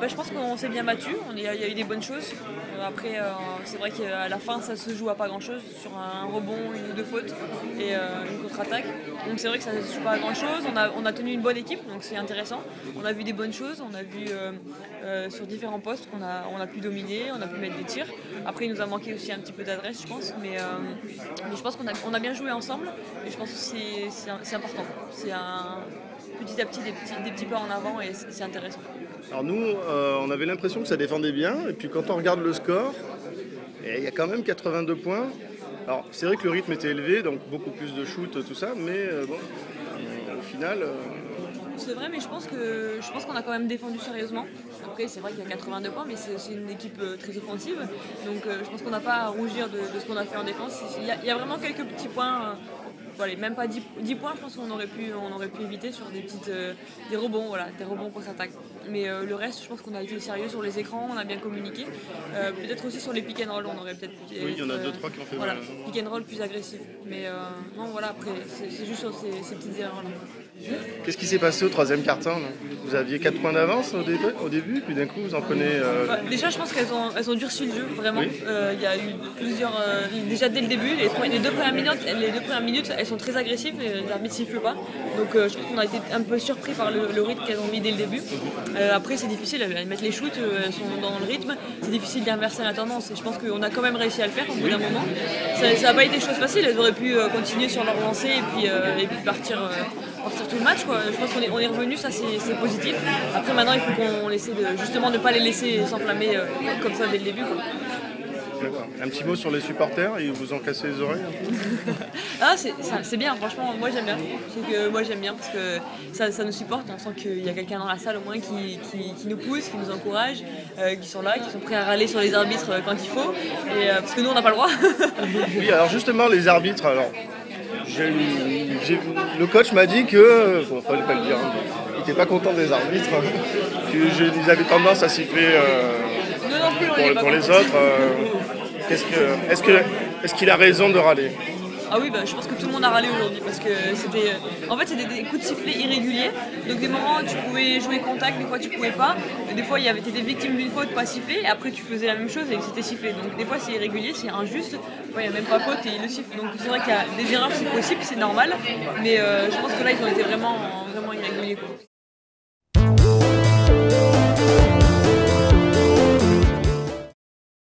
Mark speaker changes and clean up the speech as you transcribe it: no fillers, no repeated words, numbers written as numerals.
Speaker 1: Je pense qu'on s'est bien battu, il y a eu des bonnes choses. Après, c'est vrai qu'à la fin, ça se joue à pas grand-chose, sur un rebond, une ou deux fautes et une contre-attaque. Donc c'est vrai que ça se joue pas à grand-chose. On a tenu une bonne équipe, donc c'est intéressant. On a vu des bonnes choses, on a vu sur différents postes qu'on a pu dominer, on a pu mettre des tirs. Après, il nous a manqué aussi un petit peu d'adresse, je pense, mais je pense qu'on a bien joué ensemble et je pense que c'est important. C'est petit à petit des petits pas en avant et c'est intéressant.
Speaker 2: Alors nous, on avait l'impression que ça défendait bien, et puis quand on regarde le score, il y a quand même 82 points. Alors c'est vrai que le rythme était élevé, donc beaucoup plus de shoot, tout ça, mais bon, au final...
Speaker 1: C'est vrai, mais je pense qu'on a quand même défendu sérieusement. Après, c'est vrai qu'il y a 82 points, mais c'est aussi une équipe très offensive. Donc je pense qu'on n'a pas à rougir de ce qu'on a fait en défense. Il y a vraiment quelques petits points. Voilà, même pas 10 points, je pense qu'on aurait pu éviter sur des rebonds, voilà, des rebonds contre-attaque. Mais le reste, je pense qu'on a été sérieux sur les écrans, on a bien communiqué. Peut-être aussi sur les pick and roll, on aurait peut-être pu.
Speaker 2: Oui, il y en a 2-3 qui ont fait
Speaker 1: voilà,
Speaker 2: mal.
Speaker 1: pick and roll plus agressif. Mais non, voilà, après, c'est juste sur ces petites erreurs-là.
Speaker 2: Qu'est-ce qui s'est passé au troisième quart-temps là? Vous aviez 4 points d'avance au début, puis d'un coup vous en prenez...
Speaker 1: Déjà, je pense qu'elles ont durci le jeu, vraiment.
Speaker 2: Oui.
Speaker 1: Il y a eu plusieurs... déjà dès le début, les deux premières minutes, elles sont très agressives et les arbitres ne sifflent pas. Donc je pense qu'on a été un peu surpris par le rythme qu'elles ont mis dès le début. Après, c'est difficile, elles mettent les shoots, elles sont dans le rythme. C'est difficile d'inverser la tendance et je pense qu'on a quand même réussi à le faire au bout d'un moment. Ça n'a pas été chose facile, elles auraient pu continuer sur leur lancée et puis partir tout le match, quoi. Je pense qu'on est revenu, ça c'est positif. Après maintenant il faut qu'on essaie justement de ne pas les laisser s'enflammer comme ça dès le début, quoi.
Speaker 2: Un petit mot sur les supporters, ils vous ont cassé les oreilles un peu?
Speaker 1: Ah, c'est bien, franchement, moi j'aime bien. Moi j'aime bien parce que ça nous supporte, on sent qu'il y a quelqu'un dans la salle au moins qui nous pousse, qui nous encourage, qui sont là, qui sont prêts à râler sur les arbitres quand il faut, et, parce que nous on n'a pas le droit.
Speaker 2: Oui, alors justement les arbitres, alors le coach m'a dit que, bon, fallait pas le dire, il n'était pas content des arbitres, qu'ils avaient tendance à siffler pour les autres. Est-ce qu'il a raison de râler?
Speaker 1: Ah oui, je pense que tout le monde a râlé aujourd'hui parce que c'était des coups de sifflet irréguliers. Donc des moments où tu pouvais jouer contact, des fois tu pouvais pas. Des fois tu étais victime d'une faute pas sifflée et après tu faisais la même chose et c'était sifflé. Donc des fois c'est irrégulier, c'est injuste. Il n'y a même pas faute et il le siffle. Donc c'est vrai qu'il y a des erreurs, c'est possible, c'est normal. Mais je pense que là ils ont été vraiment irréguliers, quoi.